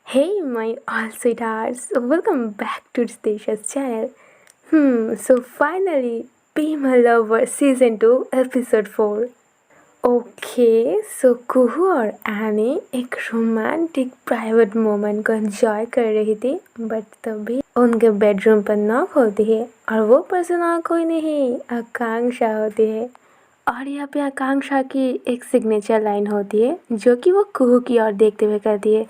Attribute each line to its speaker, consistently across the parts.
Speaker 1: Hey, my all sweethearts, welcome back to Stasia's channel. So finally, Be My Lover Season 2, Episode 4. कुहू और any एक romantic private moment को enjoy कर रही थी, but तभी उनके बेडरूम पर नॉक होती है और वो पर्सन और कोई नहीं, आकांक्षा होती है। और यहाँ पे आकांक्षा की एक सिग्नेचर लाइन होती है जो कि वो कुहू की ओर देखते हुए कहती है,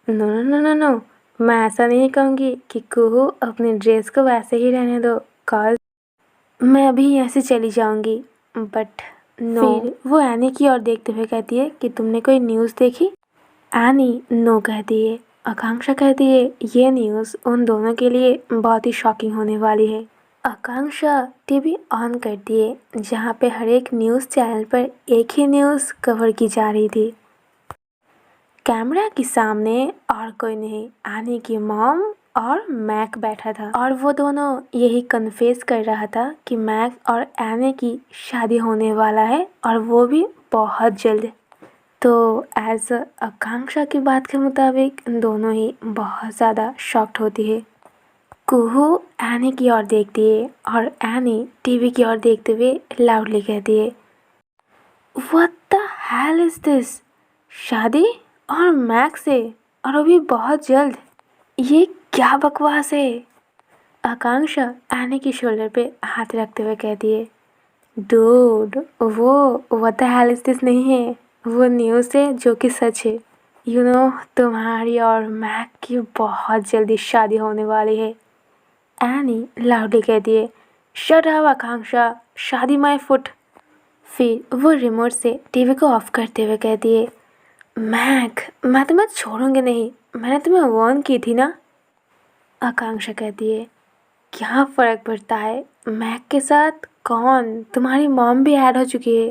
Speaker 1: no no no no no, मैं ऐसा नहीं कहूँगी कि कुहू अपने ड्रेस को वैसे ही रहने दो, कॉज मैं अभी यहाँ से चली जाऊँगी। बट नो, फिर वो एनी की ओर देखते हुए कहती है कि तुमने कोई न्यूज़ देखी? एनी नो कहती है। आकांक्षा कहती है ये न्यूज़ उन दोनों के लिए बहुत ही शॉकिंग होने वाली है। आकांक्षा टीवी ऑन करती है जहाँ पे हर एक न्यूज़ चैनल पर एक ही न्यूज़ कवर की जा रही थी। कैमरा के सामने और कोई नहीं, एनी की मॉम और मैक बैठा था और वो दोनों यही कन्फेस कर रहा था कि मैक और एनी की शादी होने वाला है और वो भी बहुत जल्द। तो एज आकांक्षा की बात के मुताबिक दोनों ही बहुत ज़्यादा शॉक्ड होती है। कुहू एनी की ओर देखती है और एनी टीवी की ओर देखते हुए लाउडली कहती है, what the hell is this? शादी और मैक से, और अभी बहुत जल्द, ये क्या बकवास है? आकांक्षा एनी के शोल्डर पे हाथ रखते हुए कहती है, डूड वो what the hell is this नहीं है, वो न्यूज़ है जो कि सच है। यू नो तुम्हारी और मैक की बहुत जल्दी शादी होने वाली है। एनी लाउडली कहती है, शट अप आकांक्षा, शादी माय फुट। फिर वो रिमोट से टीवी को ऑफ करते हुए कहती है, मैक मैं तुम्हें छोड़ूंगी नहीं, मैंने तुम्हें वार्न की थी ना। आकांक्षा कहती है, क्या फ़र्क पड़ता है, मैक के साथ कौन, तुम्हारी मॉम भी ऐड हो चुकी है।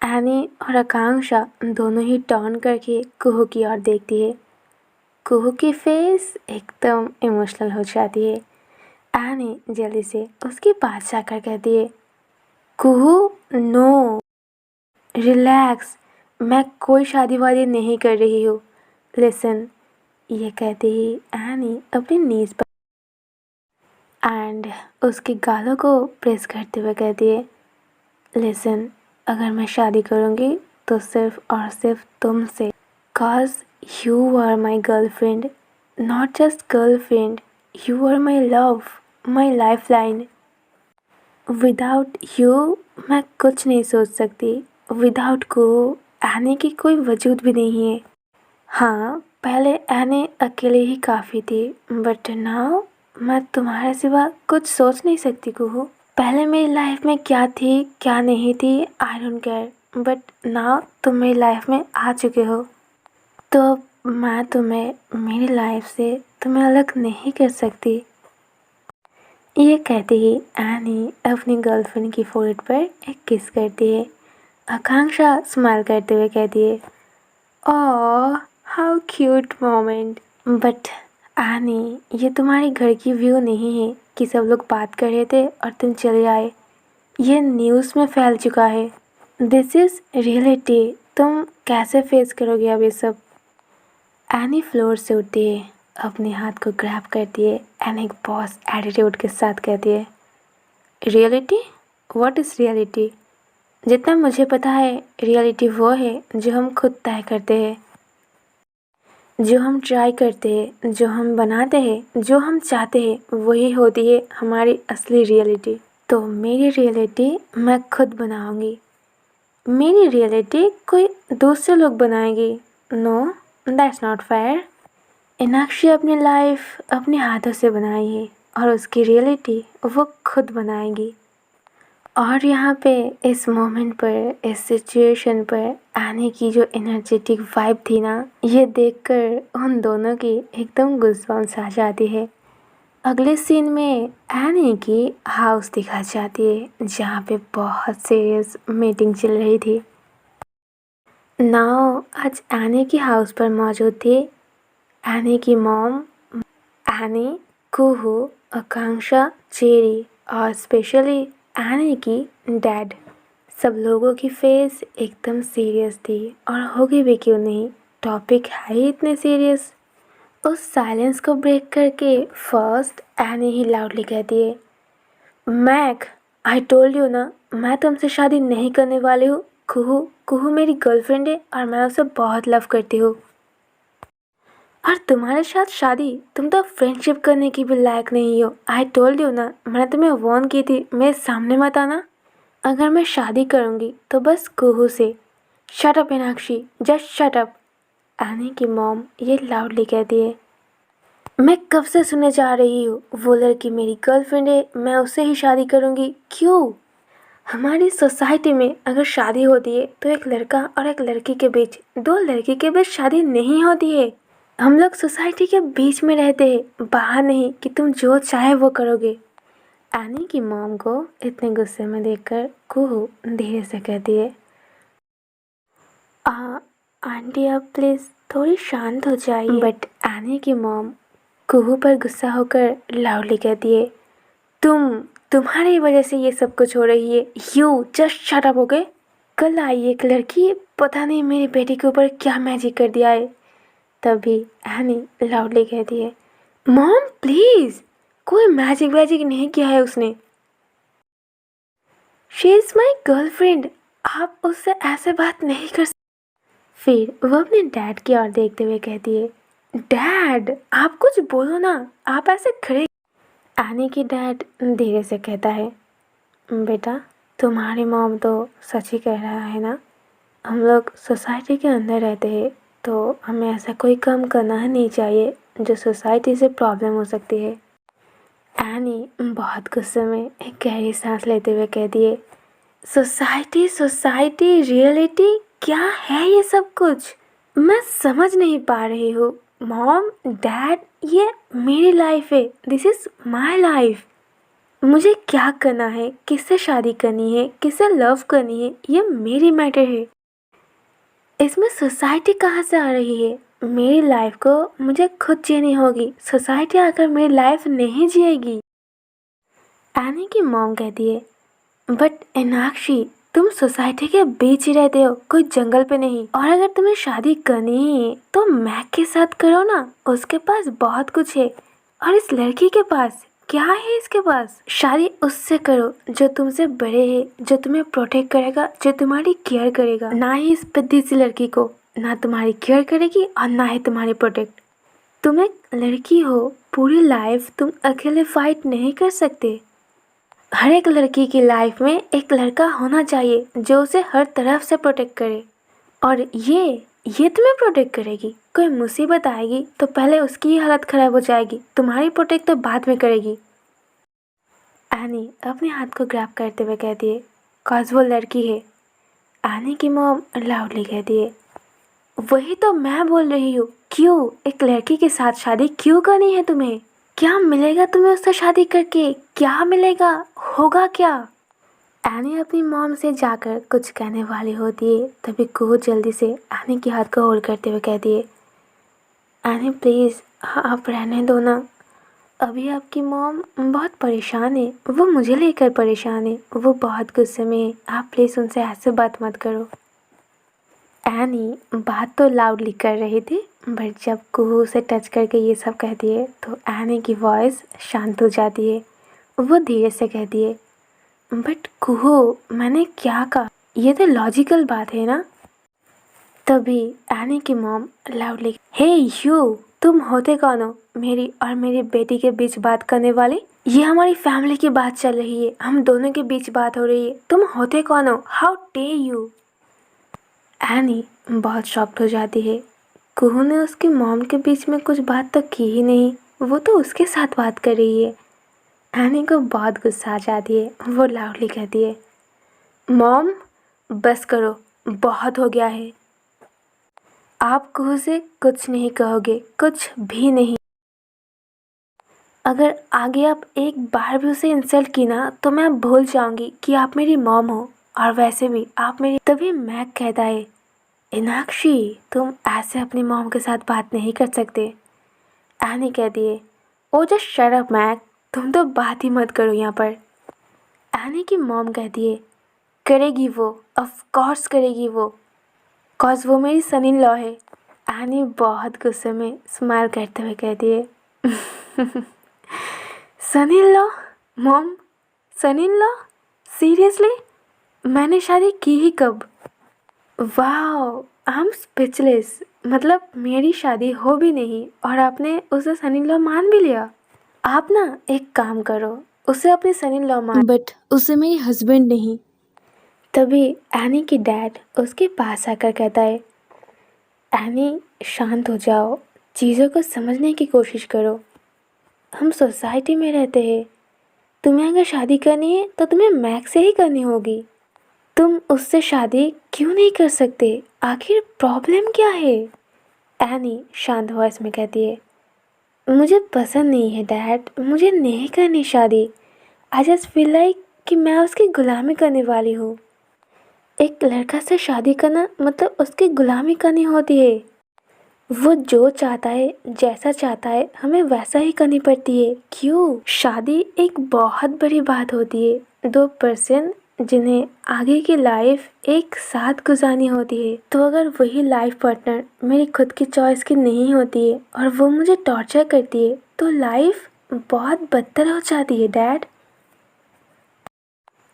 Speaker 1: एनी और आकांक्षा दोनों ही टर्न करके कुहू की ओर देखती है। कुहू की फेस एकदम इमोशनल हो जाती है। एनी जल्दी से उसके पास जाकर कहती है, कुहू नो, रिलैक्स, मैं कोई शादी वादी नहीं कर रही हूँ, लिसन। ये कहते ही एनी अपनी नीज पर एंड उसके गालों को प्रेस करते हुए कहती है, लिसन, अगर मैं शादी करूँगी तो सिर्फ और सिर्फ तुमसे, cause you are my girlfriend, not just girlfriend, you are my love, my life line. Without you मैं कुछ नहीं सोच सकती, विदाउट को एनी की कोई वजूद भी नहीं है। हाँ, पहले एनी अकेले ही काफ़ी थी, बट नाउ मैं तुम्हारे सिवा कुछ सोच नहीं सकती कुहू। पहले मेरी लाइफ में क्या थी क्या नहीं थी I don't care, but now तुम मेरी लाइफ में आ चुके हो, तो मैं तुम्हें मेरी लाइफ से तुम्हें अलग नहीं कर सकती। ये कहते ही एनी अपनी गर्लफ्रेंड की फोrehead पर एक किस करती है। आकांक्षा स्माइल करते हुए कहती है, oh how cute moment. But any, ये तुम्हारे घर की व्यू नहीं है कि सब लोग बात कर रहे थे और तुम चले आए। ये न्यूज़ में फैल चुका है, दिस इज़ रियलिटी, तुम कैसे फेस करोगे अब ये सब। एनी फ्लोर से उठती है, अपने हाथ को ग्रैब करती है एंड एक बॉस एटीट्यूड के साथ कहती है, रियलिटी, व्हाट इज़ रियलिटी? जितना मुझे पता है रियलिटी वो है जो हम खुद तय करते हैं, जो हम ट्राई करते हैं, जो हम बनाते हैं, जो हम चाहते हैं, वही होती है हमारी असली रियलिटी। तो मेरी रियलिटी मैं खुद बनाऊंगी, मेरी रियलिटी कोई दूसरे लोग बनाएंगी, no that's not fair. Inakshi अपनी लाइफ अपने हाथों से बनाई है और उसकी रियलिटी वो खुद बनाएगी। और यहाँ पे इस मोमेंट पर, इस सिचुएशन पर एनी की जो एनर्जेटिक वाइब थी ना, ये देखकर उन दोनों की एकदम गूज़बम्स आ जाती है। अगले सीन में एनी की हाउस दिखा जाती है जहाँ पे बहुत सीरियस मीटिंग चल रही थी। नाउ आज एनी की हाउस पर मौजूद थी एनी की मॉम, एनी, कुहू, आकांक्षा, चेरी और स्पेशली एनी की डैड। सब लोगों की फेस एकदम सीरियस थी और होगी भी क्यों नहीं, टॉपिक है ही इतने सीरियस। उस साइलेंस को ब्रेक करके फर्स्ट एनी ही लाउडली कहती है, मैक, आई टोल्ड यू ना, मैं तुमसे शादी नहीं करने वाली हूँ। कुहू कुहू मेरी गर्लफ्रेंड है और मैं उसे बहुत लव करती हूँ। और तुम्हारे साथ शादी, तुम तो फ्रेंडशिप करने की भी लायक नहीं हो। आई टोल्ड यू ना, मैंने तुम्हें वार्न की थी, मेरे सामने मत आना। अगर मैं शादी करूँगी तो बस कुहू से। Shut up Meenakshi, just shut up. Any की मॉम ये लाउडली कहती है, मैं कब से सुने जा रही हूँ वो लड़की मेरी गर्लफ्रेंड है, मैं उससे ही शादी करूँगी। क्यों? हमारी सोसाइटी में अगर शादी होती है तो एक लड़का और एक लड़की के बीच, दो लड़की के बीच शादी नहीं होती है। हम लोग सोसाइटी के बीच में रहते हैं, बाहर नहीं कि तुम जो चाहे वो करोगे। एनी की मॉम को इतने गुस्से में देखकर कुहू धीरे से कहती है, आंटी आप प्लीज़ थोड़ी शांत हो जाइए। बट एनी की मॉम कुहू पर गुस्सा होकर लाउडली कहती है, तुम्हारी वजह से ये सब कुछ हो रही है। You just shut up, okay. कल आई एक लड़की, पता नहीं मेरी बेटी के ऊपर क्या मैजिक कर दिया है। तभी एनी लाउडली कहती है, मॉम प्लीज़, कोई मैजिक वैजिक नहीं किया है उसने। शी इज़ माई गर्लफ्रेंड, आप उससे ऐसे बात नहीं कर सकते। फिर वो अपने डैड की ओर देखते हुए कहती है, डैड आप कुछ बोलो ना, आप ऐसे खड़े। एनी की डैड धीरे से कहता है, बेटा तुम्हारी मॉम तो सच ही कह रहा है ना, हम लोग सोसाइटी के अंदर रहते हैं तो हमें ऐसा कोई काम करना ही नहीं चाहिए जो सोसाइटी से प्रॉब्लम हो सकती है। एनी बहुत गुस्से में एक गहरी सांस लेते हुए कहती है, सोसाइटी सोसाइटी रियलिटी क्या है ये सब कुछ? मैं समझ नहीं पा रही हूँ। मॉम डैड, ये मेरी लाइफ है, दिस इज़ माई लाइफ। मुझे क्या करना है, किससे शादी करनी है, किससे लव करनी है, ये मेरी मैटर है। इसमें सोसाइटी कहाँ से आ रही है? मेरी लाइफ को मुझे खुद जीनी होगी, सोसाइटी आकर मेरी लाइफ नहीं जिएगी। एनी की मॉम कहती है, बट मीनाक्षी तुम सोसाइटी के बीच ही रहते हो, कोई जंगल पे नहीं। और अगर तुम्हें शादी करनी ही है तो मैक के साथ करो ना, उसके पास बहुत कुछ है। और इस लड़की के पास क्या है? इसके पास शादी उससे करो जो तुमसे बड़े है, जो तुम्हें प्रोटेक्ट करेगा, जो तुम्हारी केयर करेगा। ना ही इस पिद्दी सी लड़की को, ना तुम्हारी केयर करेगी और ना ही तुम्हारी प्रोटेक्ट। तुम एक लड़की हो, पूरी लाइफ तुम अकेले फाइट नहीं कर सकते। हर एक लड़की की लाइफ में एक लड़का होना चाहिए जो उसे हर तरफ से प्रोटेक्ट करे। और ये तुम्हें प्रोटेक्ट करेगी। कोई मुसीबत आएगी तो पहले उसकी ही हालत ख़राब हो जाएगी, तुम्हारी प्रोटेक्ट तो बाद में करेगी। एनी अपने हाथ को ग्रैब करते हुए कहती है, कॉज वो लड़की है। एनी की मॉम लाउडली कहती है, वही तो मैं बोल रही हूँ, क्यों एक लड़की के साथ शादी क्यों करनी है तुम्हें? क्या मिलेगा तुम्हें उससे शादी करके? क्या मिलेगा? होगा क्या? एनी अपनी मॉम से जाकर कुछ कहने वाली होती है, तभी कुहू जल्दी से एनी के हाथ को होल्ड करते हुए कहती है, एनी प्लीज़ आप रहने दो ना, अभी आपकी मॉम बहुत परेशान है, वो मुझे लेकर परेशान है, वो बहुत गुस्से में है, आप प्लीज़ उनसे ऐसे बात मत करो। एनी बात तो लाउडली कर रही थी, बट जब कुहू से टच करके ये सब कहती है तो एनी की वॉइस शांत हो जाती है। वो धीरे से कहती है, बट कुहू मैंने क्या कहा? ये तो लॉजिकल बात है ना। तभी एनी की मॉम लाउडली, हे यू, तुम होते कौन हो मेरी और मेरी बेटी के बीच बात करने वाले? ये हमारी फैमिली की बात चल रही है, हम दोनों के बीच बात हो रही है, तुम होते कौन हो? How day you? एनी बहुत शॉक्ड हो जाती है। कुहू ने उसकी मॉम के बीच में कुछ बात तो की ही नहीं, वो तो उसके साथ बात कर रही है। एनी को बहुत गुस्सा आ जाती है। वो लाउडली कहती है, मॉम बस करो, बहुत हो गया है। आप कुहू से कुछ नहीं कहोगे, कुछ भी नहीं। अगर आगे आप एक बार भी उसे इंसल्ट की ना तो मैं भूल जाऊंगी कि आप मेरी मॉम हो, और वैसे भी आप मेरी। तभी मैक कहता है, मीनाक्षी तुम ऐसे अपनी मॉम के साथ बात नहीं कर सकते। एनी कहती है, ओ जस्ट शट अप मैक, तुम तो बात ही मत करो यहाँ पर। एनी की मॉम कहती है, करेगी वो, ऑफ कोर्स करेगी वो, कॉज वो मेरी सन इन लॉ है। एनी बहुत गुस्से में स्माइल करते हुए कहती है son in law? Mom, son in law? Seriously? मैंने शादी की ही कब? Wow, I am speechless. मतलब मेरी शादी हो भी नहीं और आपने उसे सन इन लॉ मान भी लिया। आप ना एक काम करो, उसे अपनी सन इन लॉ मान, बट उसे मेरी हस्बैंड नहीं। तभी एनी की डैड उसके पास आकर कहता है, एनी शांत हो जाओ, चीज़ों को समझने की कोशिश करो। हम सोसाइटी में रहते हैं, तुम्हें अगर शादी करनी है तो तुम्हें मैक से ही करनी होगी। तुम उससे शादी क्यों नहीं कर सकते? आखिर प्रॉब्लम क्या है? एनी शांत वॉइस में कहती है, मुझे पसंद नहीं है डैड, मुझे नहीं करनी शादी। आई जस्ट फील लाइक कि मैं उसकी गुलामी करने वाली हूँ। एक लड़का से शादी करना मतलब उसकी गुलामी करनी होती है। वो जो चाहता है, जैसा चाहता है, हमें वैसा ही करनी पड़ती है। क्यों? शादी एक बहुत बड़ी बात होती है। दो पर्सन जिन्हें आगे की लाइफ एक साथ गुजारनी होती है। तो अगर वही लाइफ पार्टनर मेरी खुद की चॉइस की नहीं होती है और वो मुझे टॉर्चर करती है तो लाइफ बहुत बदतर हो जाती है डैड।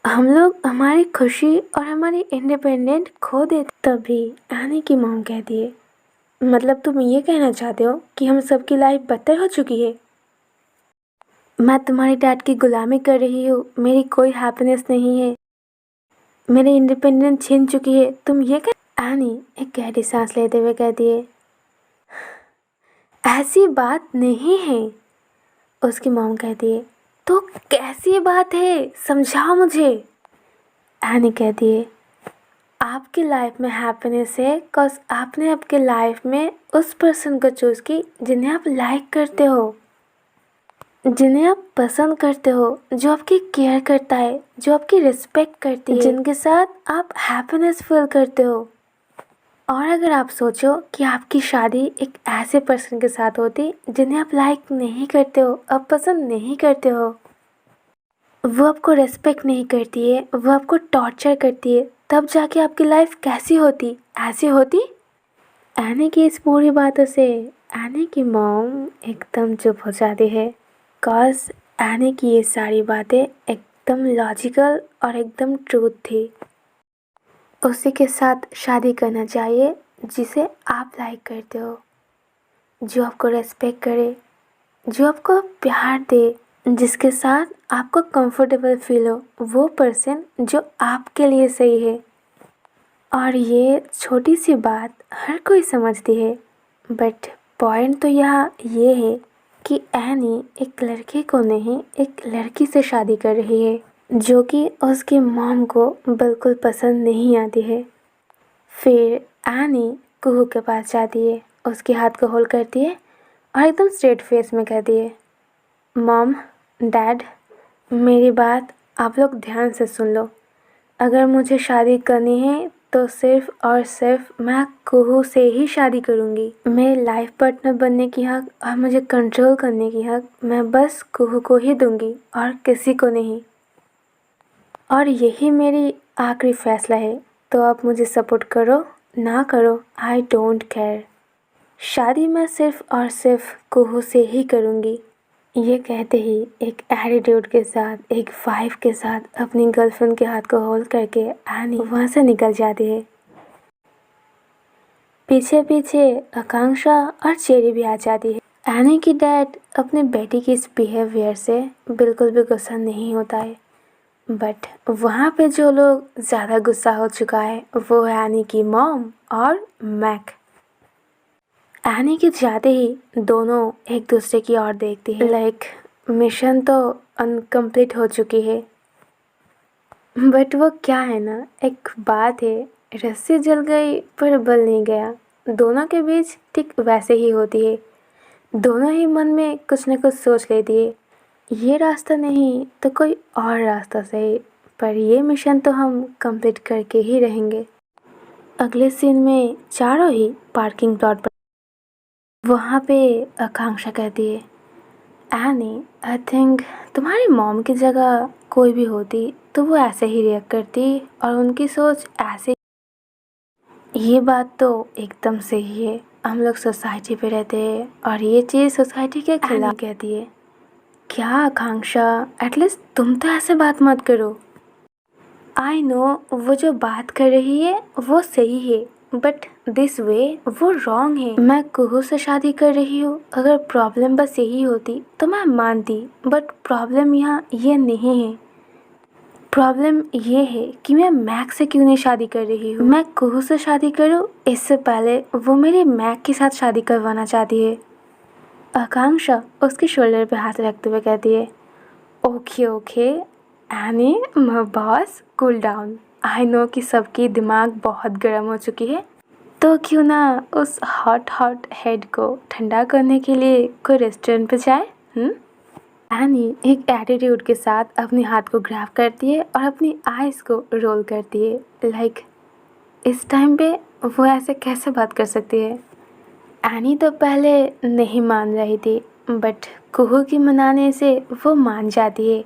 Speaker 1: हम लोग हमारी खुशी और हमारी इंडिपेंडेंट खो देते। तभी एनी की मॉम कहती है, मतलब तुम ये कहना चाहते हो कि हम सबकी लाइफ बदतर हो चुकी है? मैं तुम्हारी डैड की गुलामी कर रही हूँ, मेरी कोई हैप्पीनेस नहीं है, मेरी इंडिपेंडेंस छीन चुकी है, तुम ये कह। एनी एक गहरी सांस लेते हुए कहती है, ऐसी बात नहीं है। उसकी मॉम कहती है, तो कैसी बात है, समझाओ मुझे। एनी कहती है, आपकी लाइफ में हैप्पीनेस है कॉज आपने आपके लाइफ में उस पर्सन को चूज़ की जिन्हें आप लाइक करते हो, जिन्हें आप पसंद करते हो, जो आपकी केयर करता है, जो आपकी रिस्पेक्ट करती है, जिनके साथ आप हैप्पीनेस फील करते हो। और अगर आप सोचो कि आपकी शादी एक ऐसे पर्सन के साथ होती जिन्हें आप लाइक नहीं करते हो, आप पसंद नहीं करते हो, वो आपको रेस्पेक्ट नहीं करती है, वो आपको टॉर्चर करती है, तब जाके आपकी लाइफ कैसी होती? ऐसी होती? एनी की इस पूरी बातों से एनी की मॉम एकदम चुप हो जाती है। कॉज एनी की ये सारी बातें एकदम लॉजिकल और एकदम ट्रूथ थी। उसी के साथ शादी करना चाहिए जिसे आप लाइक करते हो, जो आपको रेस्पेक्ट करे, जो आपको प्यार दे, जिसके साथ आपको कंफर्टेबल फील हो, वो पर्सन जो आपके लिए सही है। और ये छोटी सी बात हर कोई समझती है, बट पॉइंट तो यहाँ ये है कि एनी एक लड़के को नहीं, एक लड़की से शादी कर रही है जो कि उसकी मॉम को बिल्कुल पसंद नहीं आती है। फिर एनी कुहू के पास जाती है, उसके हाथ को होल्ड करती है और एकदम स्ट्रेट फेस में कहती है, मॉम, डैड, मेरी बात आप लोग ध्यान से सुन लो। अगर मुझे शादी करनी है तो सिर्फ और सिर्फ मैं कुहू से ही शादी करूँगी। मेरे लाइफ पार्टनर बनने की हक और मुझे कंट्रोल करने की हक मैं बस कुहू को ही दूँगी और किसी को नहीं। और यही मेरी आखिरी फैसला है, तो आप मुझे सपोर्ट करो ना करो, आई डोंट केयर। शादी मैं सिर्फ और सिर्फ कुहू से ही करूँगी। ये कहते ही एक एटीट्यूड के साथ, एक वाइफ के साथ अपनी गर्लफ्रेंड के हाथ को होल्ड करके एनी वहाँ से निकल जाती है। पीछे पीछे आकांक्षा और चेरी भी आ जाती है। एनी की डैड अपनी बेटी की इस बिहेवियर से बिल्कुल भी गुस्सा नहीं होता है, बट वहाँ पे जो लोग ज़्यादा गुस्सा हो चुका है वो है एनी की मॉम और मैक। एनी के जाते ही दोनों एक दूसरे की ओर देखती है, लाइक मिशन तो अनकम्प्लीट हो चुकी है। बट वो क्या है ना, एक बात है, रस्सी जल गई पर बल नहीं गया। दोनों के बीच ठीक वैसे ही होती है। दोनों ही मन में कुछ न कुछ सोच लेती है, ये रास्ता नहीं तो कोई और रास्ता सही, पर ये मिशन तो हम कंप्लीट करके ही रहेंगे। अगले सीन में चारों ही पार्किंग प्लॉट पर, वहाँ पे आकांक्षा कहती है, एनी, आई थिंक तुम्हारी मॉम की जगह कोई भी होती तो वो ऐसे ही रिएक्ट करती और उनकी सोच ऐसे। ये बात तो एकदम सही है। हम लोग सोसाइटी पे रहते हैं और ये चीज़ सोसाइटी के खिलाफ कहती है। क्या आकांक्षा, एटलीस्ट तुम तो ऐसे बात मत करो। आई नो वो जो बात कर रही है वो सही है, बट दिस वे वो रॉन्ग है। मैं कुहू से शादी कर रही हूँ, अगर प्रॉब्लम बस यही होती तो मैं मानती, बट प्रॉब्लम यहाँ ये नहीं है। प्रॉब्लम ये है कि मैं मैक से क्यों नहीं शादी कर रही हूँ। मैं कुहू से शादी करूँ इससे पहले वो मेरी मैक के साथ शादी करवाना चाहती है। आकांक्षा उसके शोल्डर पे हाथ रखते हुए कहती है, okay okay any my boss, cool down. I know कि सबकी दिमाग बहुत गर्म हो चुकी है, तो क्यों ना उस हॉट हेड को ठंडा करने के लिए कोई रेस्टोरेंट पे जाए। एनी एक एटीट्यूड के साथ अपने हाथ को ग्रैब करती है और अपनी आईज को रोल करती है। लाइक इस टाइम पे वो ऐसे कैसे बात कर सकती है। एनी तो पहले नहीं मान रही थी, बट कुहू की मनाने से वो मान जाती है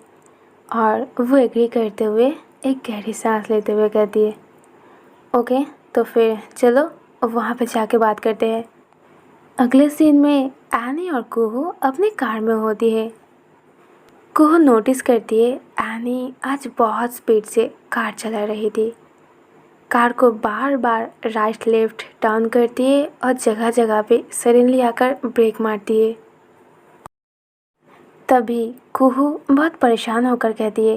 Speaker 1: और वो एग्री करते हुए एक गहरी सांस लेते हुए कहती है, ओके तो फिर चलो वहाँ पे जाके बात करते हैं। अगले सीन में एनी और कुहू अपनी कार में होती है। कुहू नोटिस करती है एनी आज बहुत स्पीड से कार चला रही थी। कार को बार बार राइट लेफ्ट टर्न करती है और जगह जगह पे सडनली आकर ब्रेक मारती है। तभी कुहू बहुत परेशान होकर कहती है,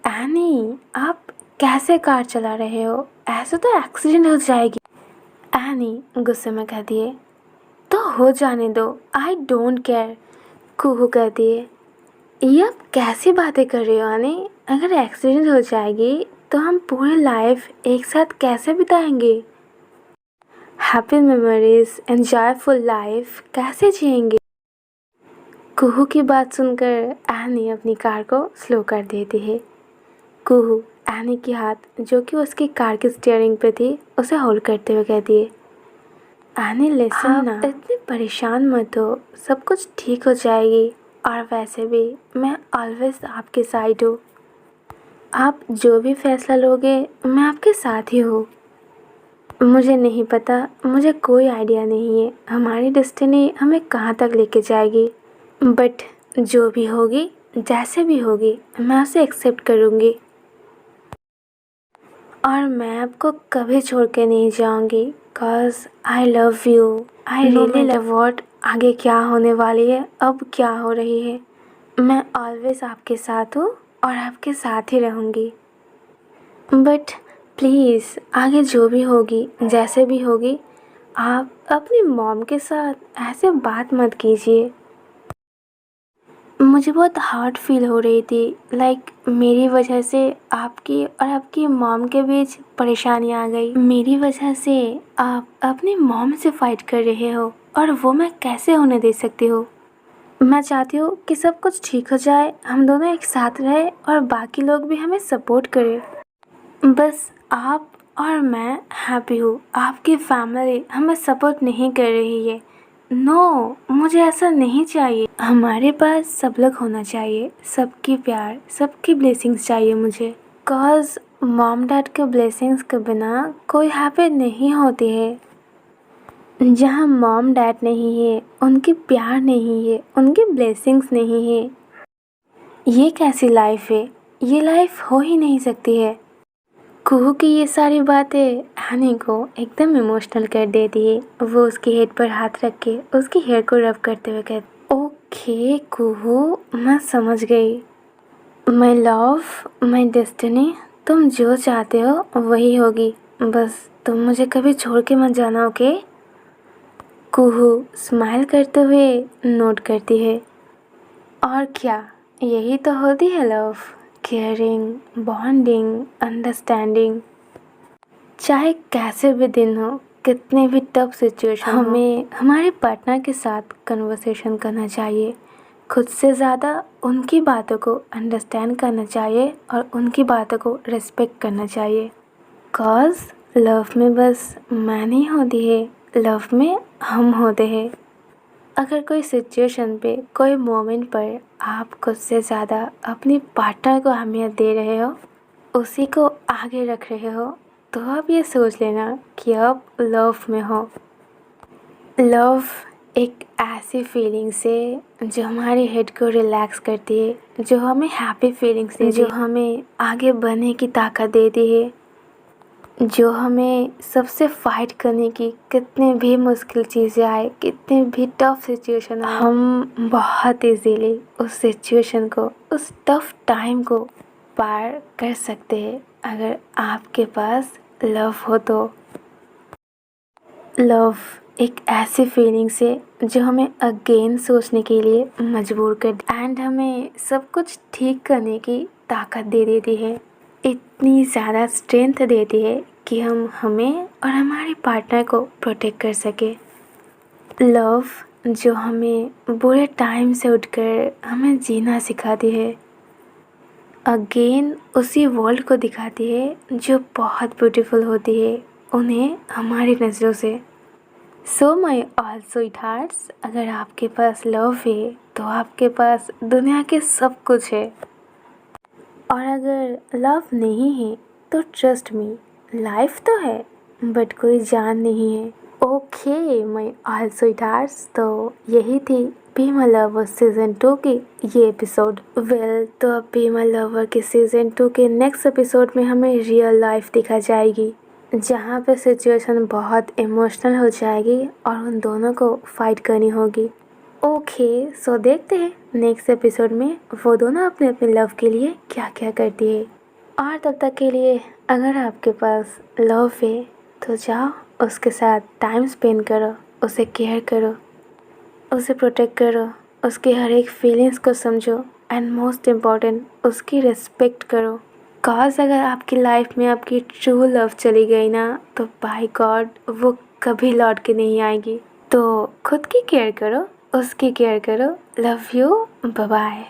Speaker 1: एनी आप कैसे कार चला रहे हो, ऐसे तो एक्सीडेंट हो जाएगी। एनी गुस्से में कहती है, तो हो जाने दो, आई डोंट केयर। कुहू कहती है, ये आप कैसी बातें कर रहे हो एनी, अगर एक्सीडेंट हो जाएगी तो हम पूरी लाइफ एक साथ कैसे बिताएंगे, हैप्पी मेमोरीज एंजॉयफुल लाइफ कैसे जिएंगे। कुहू की बात सुनकर एनी अपनी कार को स्लो कर देती है। कुहू एनी की हाथ जो कि उसकी कार की स्टीयरिंग पे थी उसे होल्ड करते हुए कहती है, एनी लिसन ना, इतनी परेशान मत हो, सब कुछ ठीक हो जाएगी, और वैसे भी मैं ऑलवेज आपके साइड हूँ। आप जो भी फैसला लोगे मैं आपके साथ ही हूँ। मुझे नहीं पता, मुझे कोई आइडिया नहीं है हमारी डेस्टिनी हमें कहाँ तक लेके जाएगी, बट जो भी होगी जैसे भी होगी मैं उसे एक्सेप्ट करूँगी और मैं आपको कभी छोड़ के नहीं जाऊँगी, cause I love you. I really love what आगे क्या होने वाली है, अब क्या हो रही है, मैं ऑलवेज आपके साथ हूँ और आपके साथ ही रहूँगी। बट प्लीज़ आगे जो भी होगी जैसे भी होगी आप अपनी मॉम के साथ ऐसे बात मत कीजिए। मुझे बहुत हार्ड फील हो रही थी, लाइक मेरी वजह से आपकी और आपकी मॉम के बीच परेशानी आ गई। मेरी वजह से आप अपनी मॉम से फाइट कर रहे हो और वो मैं कैसे होने दे सकती हूँ। मैं चाहती हूँ कि सब कुछ ठीक हो जाए, हम दोनों एक साथ रहे और बाकी लोग भी हमें सपोर्ट करें। बस आप और मैं हैप्पी हूँ, आपकी फैमिली हमें सपोर्ट नहीं कर रही है। नो, मुझे ऐसा नहीं चाहिए। हमारे पास सब लोग होना चाहिए, सबकी प्यार, सबकी ब्लेसिंग्स चाहिए मुझे। कॉज मॉम डैड के ब्लेसिंग्स के बिना कोई हैप्पी नहीं होती है। जहाँ मॉम डैड नहीं है, उनकी प्यार नहीं है, उनकी ब्लेसिंग्स नहीं है, ये कैसी लाइफ है, ये लाइफ हो ही नहीं सकती है। कुहू की ये सारी बातें एनी को एकदम इमोशनल कर देती है। वो उसके हेड पर हाथ रख के उसकी हेयर को रब करते हुए कहती, ओके कुहू मैं समझ गई। माय लव, माय डेस्टिनी, तुम जो चाहते हो वही होगी, बस तुम मुझे कभी छोड़ के मत जाना, ओके। कुहू स्माइल करते हुए नोट करती है, और क्या, यही तो होती है लव, केयरिंग, बॉन्डिंग, अंडरस्टैंडिंग। चाहे कैसे भी दिन हो, कितने भी टफ सिचुएशन हमें हमारे पार्टनर के साथ कन्वर्सेशन करना चाहिए, खुद से ज़्यादा उनकी बातों को अंडरस्टैंड करना चाहिए और उनकी बातों को रिस्पेक्ट करना चाहिए। कॉज लव में बस मैं नहीं होती है, लव में हम होते हैं। अगर कोई सिचुएशन पे, कोई मोमेंट पर आप खुद से ज़्यादा अपनी पार्टनर को अहमियत दे रहे हो, उसी को आगे रख रहे हो, तो आप ये सोच लेना कि आप लव में हो। लव एक ऐसी फीलिंग्स है जो हमारे हेड को रिलैक्स करती है, जो हमें हैप्पी फीलिंग्स देती है, जो हमें आगे बढ़ने की ताकत देती है, जो हमें सबसे फाइट करने की, कितने भी मुश्किल चीज़ें आए, कितने भी टफ सिचुएशन आए, हम बहुत इजीली उस सिचुएशन को, उस टफ टाइम को पार कर सकते हैं अगर आपके पास लव हो तो। लव एक ऐसी फीलिंग्स है जो हमें अगेन सोचने के लिए मजबूर कर एंड हमें सब कुछ ठीक करने की ताकत दे देती है, इतनी ज़्यादा स्ट्रेंथ देती है कि हम हमें और हमारे पार्टनर को प्रोटेक्ट कर सके। लव जो हमें बुरे टाइम से उठकर हमें जीना सिखाती है, अगेन उसी वर्ल्ड को दिखाती है जो बहुत ब्यूटीफुल होती है उन्हें हमारी नज़रों से। सो माई ऑल स्वीट हार्ट्स, अगर आपके पास लव है तो आपके पास दुनिया के सब कुछ है, और अगर लव नहीं है तो ट्रस्ट मी, लाइफ तो है बट कोई जान नहीं है। Okay my all sweet hearts, तो यही थी बी माई लवर सीज़न 2 की ये एपिसोड। वेल, तो अब बी माई लवर के सीज़न 2 के नेक्स्ट एपिसोड में हमें रियल लाइफ दिखा जाएगी, जहाँ पे सिचुएशन बहुत इमोशनल हो जाएगी और उन दोनों को फाइट करनी होगी। ओके, सो देखते हैं नेक्स्ट एपिसोड में वो दोनों अपने अपने लव के लिए क्या क्या करती है। और तब तक के लिए अगर आपके पास लव है तो जाओ उसके साथ टाइम स्पेंड करो, उसे केयर करो, उसे प्रोटेक्ट करो, उसकी हर एक फीलिंग्स को समझो एंड मोस्ट इम्पॉर्टेंट उसकी रिस्पेक्ट करो। कॉज अगर आपकी लाइफ में आपकी ट्रू लव चली गई ना तो बाय गॉड वो कभी लौट के नहीं आएगी। तो खुद की केयर करो, उसकी केयर करो। Love you, bye bye.